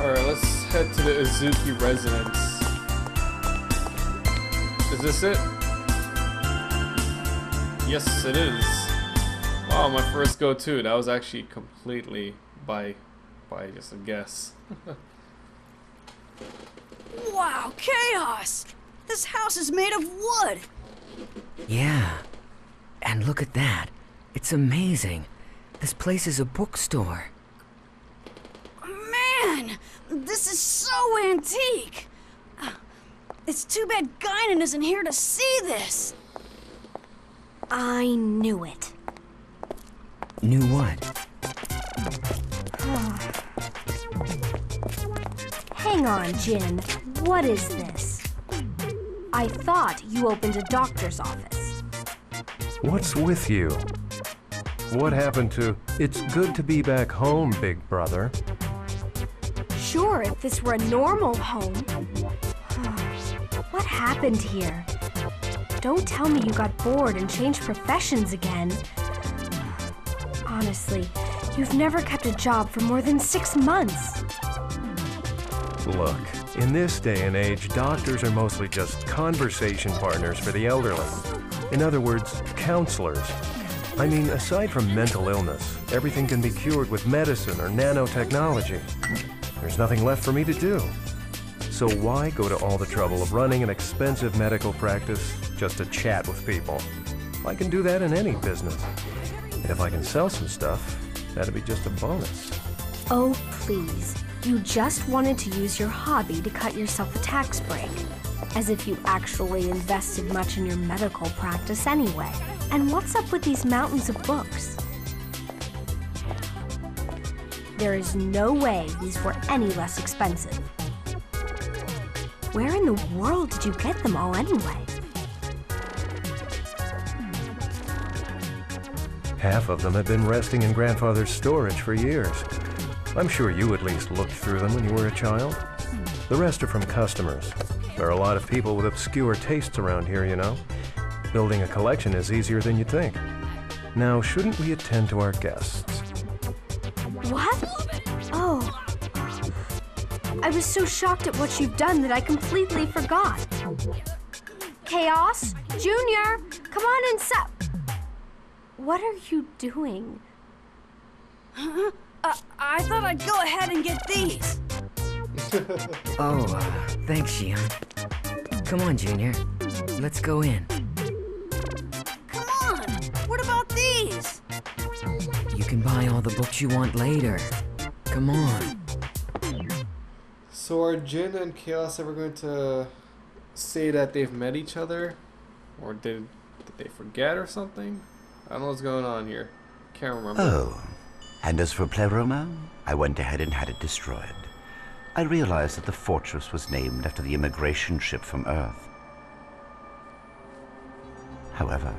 Alright, let's head to the Izuki residence. Is this it? Yes, it is. Wow, my first go-to. That was actually completely by just a guess. Wow, chaos! This house is made of wood! Yeah. And look at that. It's amazing. This place is a bookstore. Man! This is so antique! It's too bad Guinan isn't here to see this! I knew it. Knew what? Hang on, Jin. What is this? I thought you opened a doctor's office. What's with you? What happened to, "It's good to be back home, big brother"? Sure, if this were a normal home. What happened here? Don't tell me you got bored and changed professions again. Honestly, you've never kept a job for more than 6 months. Look, in this day and age, doctors are mostly just conversation partners for the elderly. In other words, counselors. I mean, aside from mental illness, everything can be cured with medicine or nanotechnology. There's nothing left for me to do. So why go to all the trouble of running an expensive medical practice just to chat with people? I can do that in any business. And if I can sell some stuff, that'd be just a bonus. Oh, please. You just wanted to use your hobby to cut yourself a tax break. As if you actually invested much in your medical practice anyway. And what's up with these mountains of books? There is no way these were any less expensive. Where in the world did you get them all anyway? Half of them have been resting in Grandfather's storage for years. I'm sure you at least looked through them when you were a child. The rest are from customers. There are a lot of people with obscure tastes around here, you know. Building a collection is easier than you'd think. Now, shouldn't we attend to our guests? What? Oh. I was so shocked at what you've done that I completely forgot. Chaos? Junior, come on and What are you doing? I thought I'd go ahead and get these. Oh, thanks, Xion. Come on, Junior. Let's go in. Come on! What about these? You can buy all the books you want later. Come on. So are Jin and Chaos ever going to say that they've met each other? Or did they forget or something? I don't know what's going on here. Can't remember. Oh, and as for Pleroma, I went ahead and had it destroyed. I realized that the fortress was named after the immigration ship from Earth. However,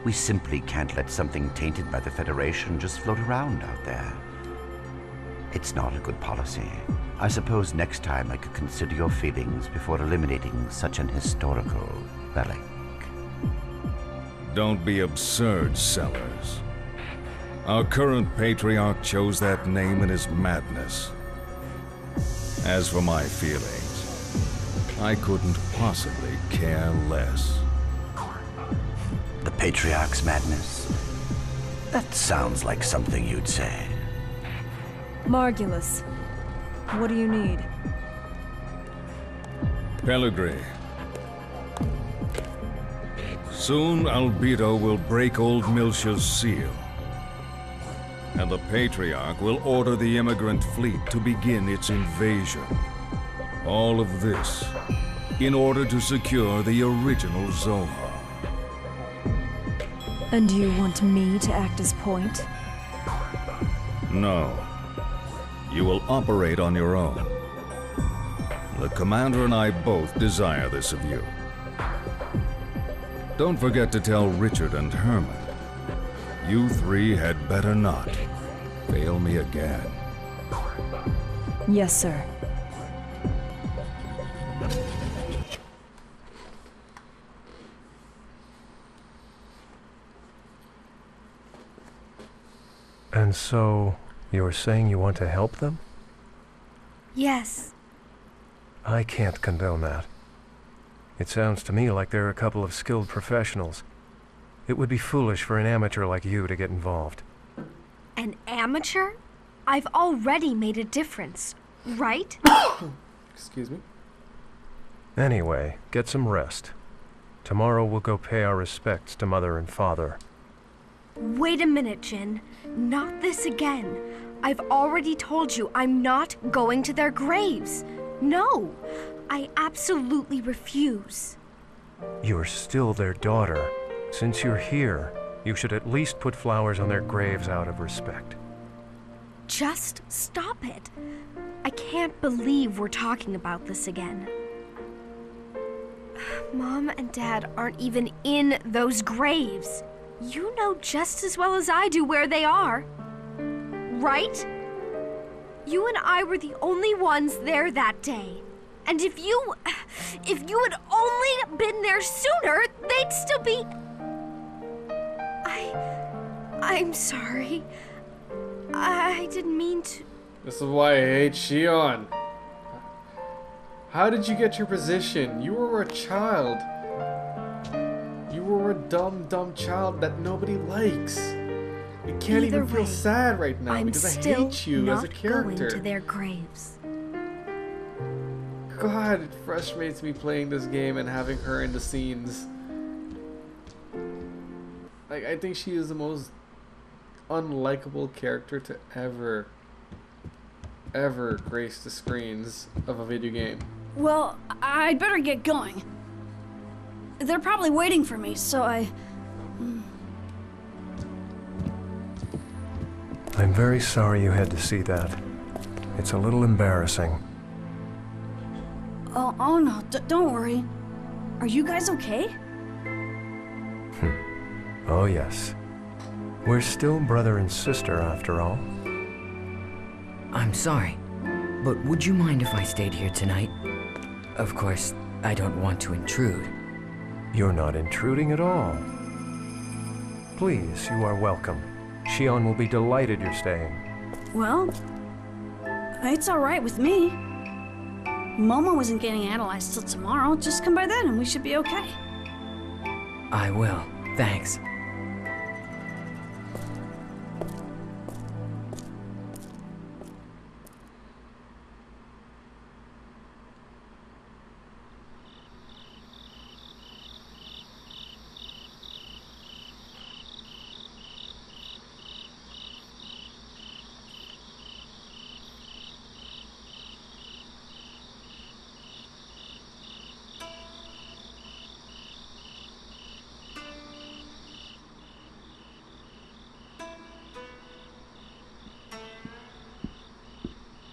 we simply can't let something tainted by the Federation just float around out there. It's not a good policy. I suppose next time I could consider your feelings before eliminating such an historical relic. Don't be absurd, Sellers. Our current patriarch chose that name in his madness. As for my feelings, I couldn't possibly care less. The patriarch's madness? That sounds like something you'd say. Margulis, what do you need? Pellegrini. Soon Albedo will break old Miltia's seal. And the Patriarch will order the immigrant fleet to begin its invasion. All of this in order to secure the original Zohar. And you want me to act as point? No. You will operate on your own. The Commander and I both desire this of you. Don't forget to tell Richard and Herman. You three had better not fail me again. Yes, sir. And so, you're saying you want to help them? Yes. I can't condone that. It sounds to me like they're a couple of skilled professionals. It would be foolish for an amateur like you to get involved. An amateur? I've already made a difference, right? Excuse me. Anyway, get some rest. Tomorrow we'll go pay our respects to Mother and Father. Wait a minute, Jin. Not this again. I've already told you I'm not going to their graves. No, I absolutely refuse. You're still their daughter. Since you're here, you should at least put flowers on their graves out of respect. Just stop it. I can't believe we're talking about this again. Mom and Dad aren't even in those graves. You know just as well as I do where they are. Right? You and I were the only ones there that day. And if you had only been there sooner, they'd still be... I'm sorry. I didn't mean to... This is why I hate Shion. How did you get your position? You were a child. You were a dumb child that nobody likes. I can't Either even feel way, sad right now I'm because I still hate you as a not character. going to their graves. God, it frustrates me playing this game and having her in the scenes. Like, I think she is the most unlikable character to ever grace the screens of a video game. Well, I'd better get going. They're probably waiting for me, so I'm very sorry you had to see that. It's a little embarrassing. Oh no, don't worry. Are you guys okay? Oh yes. We're still brother and sister after all. I'm sorry, but would you mind if I stayed here tonight? Of course, I don't want to intrude. You're not intruding at all. Please, you are welcome. Shion will be delighted you're staying. Well, it's alright with me. Momo wasn't getting analyzed till tomorrow. Just come by then and we should be okay. I will, thanks.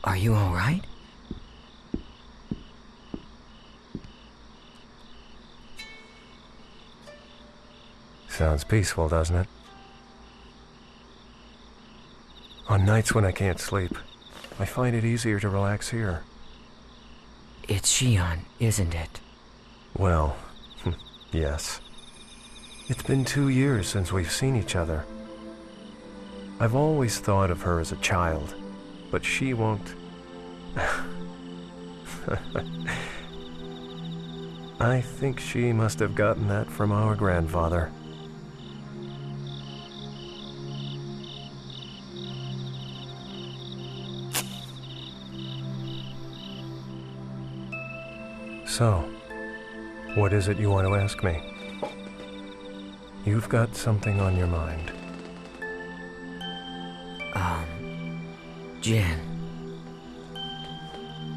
Are you all right? Sounds peaceful, doesn't it? On nights when I can't sleep, I find it easier to relax here. It's Shion, isn't it? Well, yes. It's been 2 years since we've seen each other. I've always thought of her as a child, but she won't... I think she must have gotten that from our grandfather. So, what is it you want to ask me? You've got something on your mind. Jin.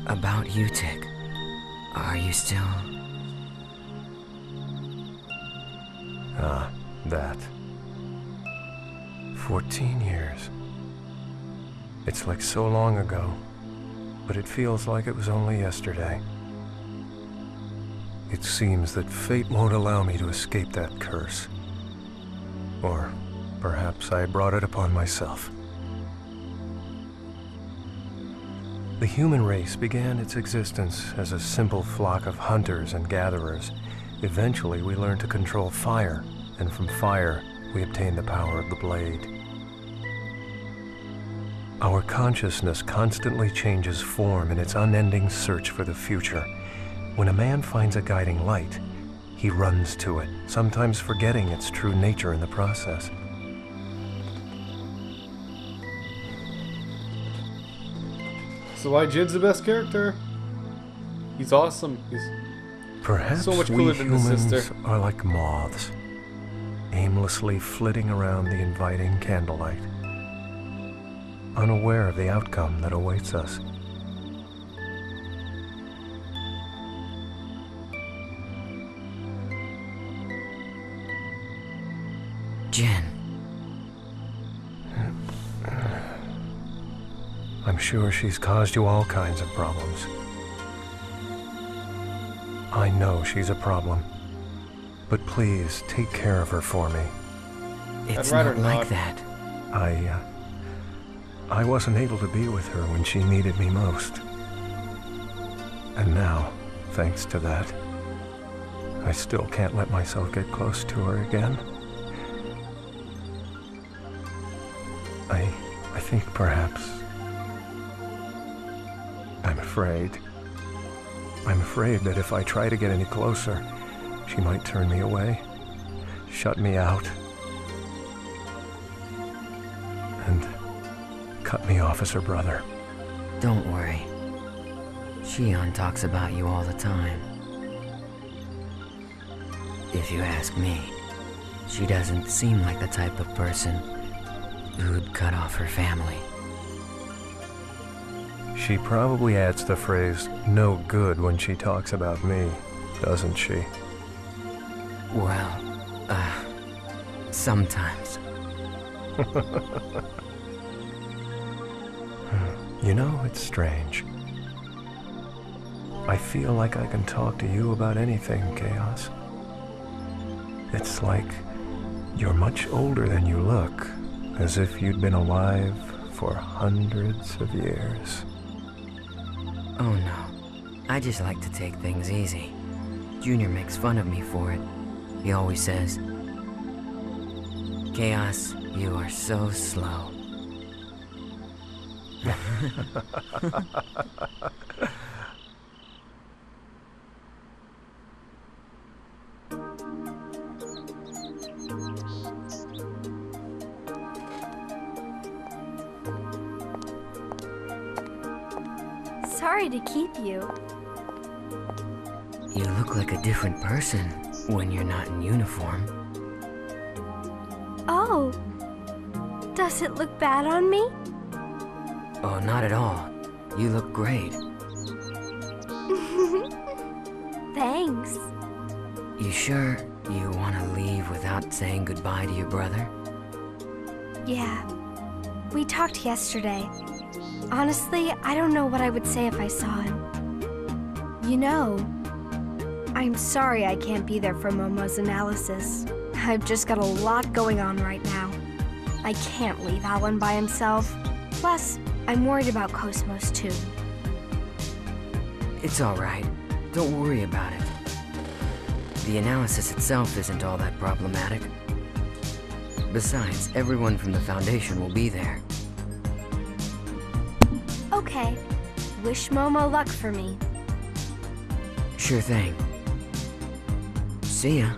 About Utic. Are you still... Ah, that. 14 years. It's like so long ago, but it feels like it was only yesterday. It seems that fate won't allow me to escape that curse. Or perhaps I brought it upon myself. The human race began its existence as a simple flock of hunters and gatherers. Eventually, we learned to control fire, and from fire, we obtained the power of the blade. Our consciousness constantly changes form in its unending search for the future. When a man finds a guiding light, he runs to it, sometimes forgetting its true nature in the process. So why Jin's the best character? He's awesome. He's Perhaps so much we cooler than his humans sister. are like moths, aimlessly flitting around the inviting candlelight, unaware of the outcome that awaits us. Jen. I'm sure she's caused you all kinds of problems. I know she's a problem, but please take care of her for me. It's I'd rather not like not. that. I wasn't able to be with her when she needed me most. And now, thanks to that, I still can't let myself get close to her again. I think perhaps I'm afraid. I'm afraid that if I try to get any closer, she might turn me away, shut me out, and cut me off as her brother. Don't worry. Shion talks about you all the time. If you ask me, she doesn't seem like the type of person who'd cut off her family. She probably adds the phrase, no good, when she talks about me, doesn't she? Well, sometimes. You know, it's strange. I feel like I can talk to you about anything, Chaos. It's like you're much older than you look, as if you'd been alive for hundreds of years. Oh no, I just like to take things easy. Junior makes fun of me for it. He always says, Chaos, you are so slow. Sorry to keep you. You look like a different person when you're not in uniform. Oh. Does it look bad on me? Oh, not at all. You look great. Thanks. You sure you want to leave without saying goodbye to your brother? Yeah. We talked yesterday. Honestly, I don't know what I would say if I saw him. You know, I'm sorry I can't be there for Momo's analysis. I've just got a lot going on right now. I can't leave Alan by himself. Plus, I'm worried about Cosmos too. It's all right. Don't worry about it. The analysis itself isn't all that problematic. Besides, everyone from the Foundation will be there. Okay. Wish Momo luck for me. Sure thing. See ya.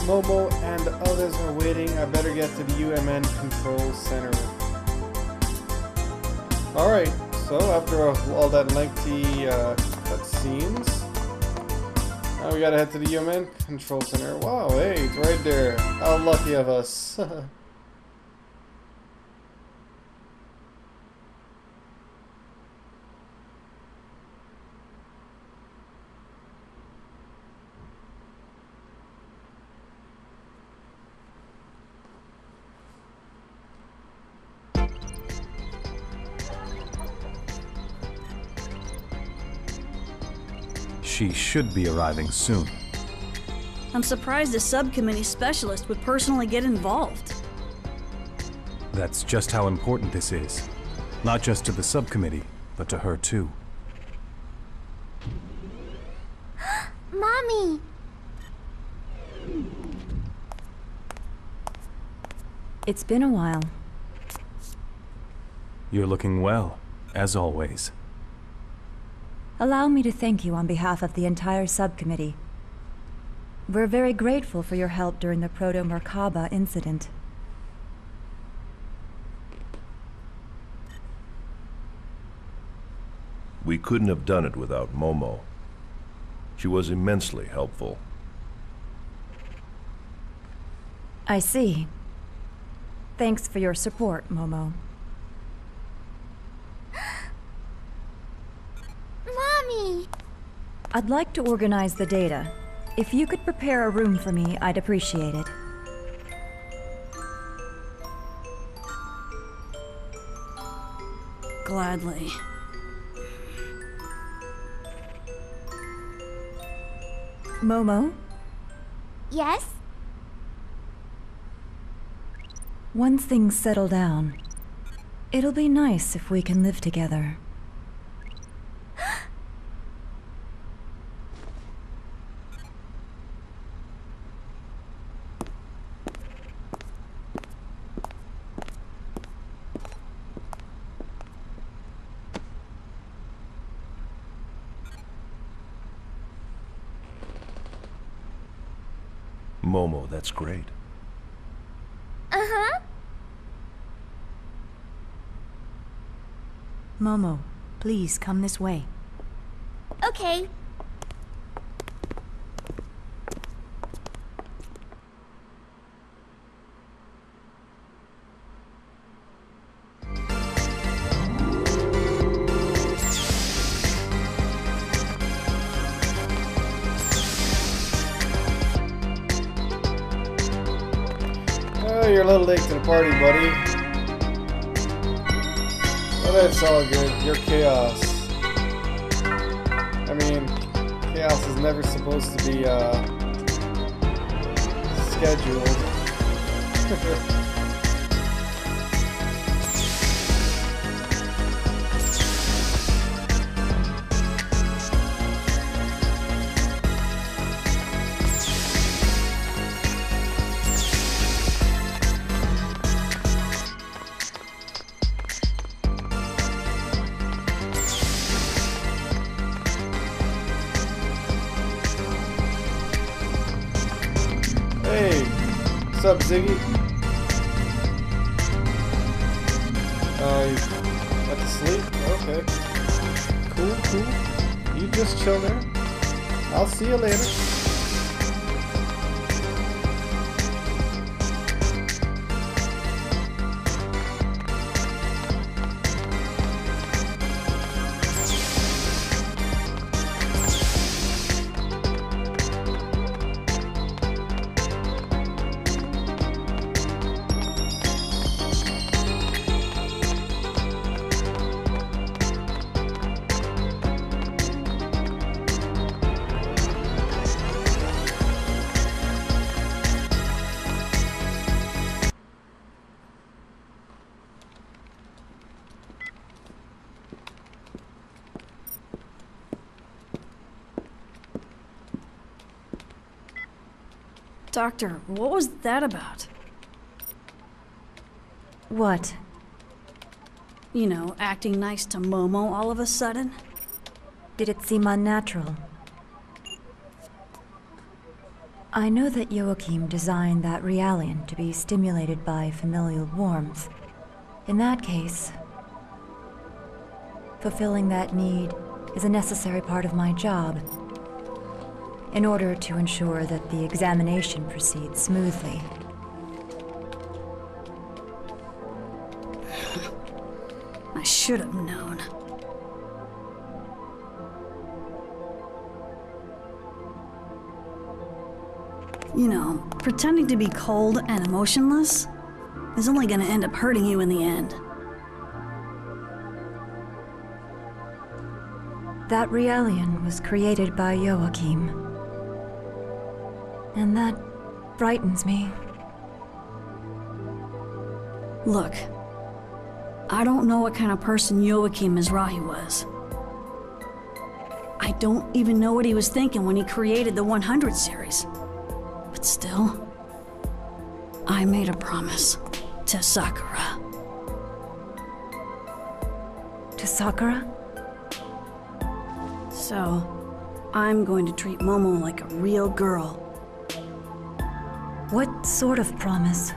Momo and others are waiting. I better get to the UMN Control Center. Alright, so after all that lengthy cutscenes, now we gotta head to the UMN Control Center. Wow, hey, it's right there. How lucky of us. She should be arriving soon. I'm surprised a subcommittee specialist would personally get involved. That's just how important this is. Not just to the subcommittee, but to her too. Mommy! It's been a while. You're looking well, as always. Allow me to thank you on behalf of the entire subcommittee. We're very grateful for your help during the Proto-Merkaba incident. We couldn't have done it without Momo. She was immensely helpful. I see. Thanks for your support, Momo. Mommy! I'd like to organize the data. If you could prepare a room for me, I'd appreciate it. Gladly. Momo, Yes? once things settle down, it'll be nice if we can live together. Momo, that's great. Uh-huh. Momo, please come this way. Okay. Oh, you're a little late to the party, buddy. But it's all good. You're chaos. I mean, chaos is never supposed to be, scheduled. Hey, what's up, Ziggy? You went to sleep? Okay. Cool. You just chill there. I'll see you later. Doctor, what was that about? What? You know, acting nice to Momo all of a sudden? Did it seem unnatural? I know that Joachim designed that Realian to be stimulated by familial warmth. In that case, fulfilling that need is a necessary part of my job, in order to ensure that the examination proceeds smoothly. I should have known. You know, pretending to be cold and emotionless is only gonna end up hurting you in the end. That Realian was created by Joachim. And that frightens me. Look, I don't know what kind of person Joachim Mizrahi was. I don't even know what he was thinking when he created the 100 series. But still, I made a promise to Sakura. To Sakura? So, I'm going to treat Momo like a real girl. What sort of promise?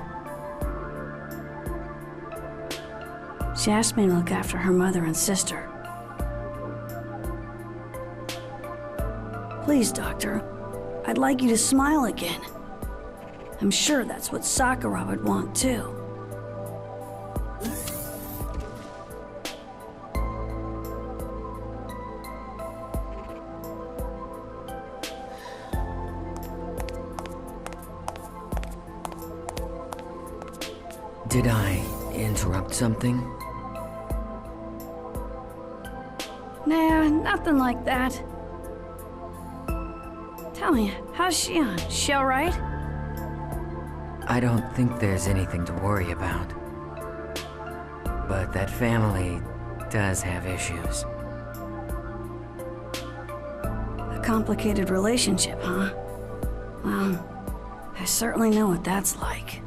She asked me to look after her mother and sister. Please, Doctor, I'd like you to smile again. I'm sure that's what Sakura would want too. Did I interrupt something? Nah, nothing like that. Tell me, how's Shion? She alright? I don't think there's anything to worry about. But that family does have issues. A complicated relationship, huh? Well, I certainly know what that's like.